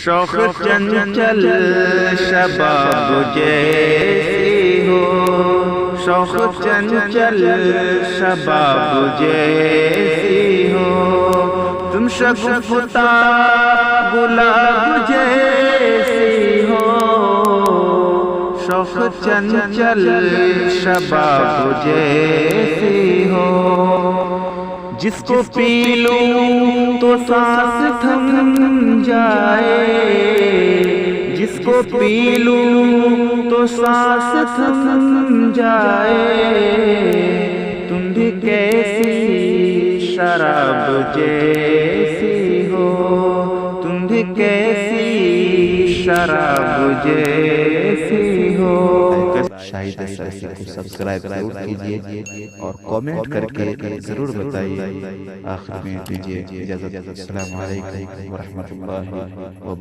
شوق چنچل شباب جیسی ہو، شوق چنچل شباب جیسی ہو، تم شگفتہ گلاب جیسی ہو، شوق چنچل شباب جیسی ہو، جس کو پی لوں تو سانس تھم جائے، جس کو پی لوں تو سانس تھم جائے، تم بھی کیسی شراب جیسی ہو، تم بھی کیسی شراب جیسی ہو۔ شاہد سرسی کو سبسکرائب ضرور کیجیے اور کامنٹ کر کے ضرور بتائیے۔ آخر میں دیجیے اجازت۔ السلام علیکم ورحمۃ اللہ وبرکاتہ۔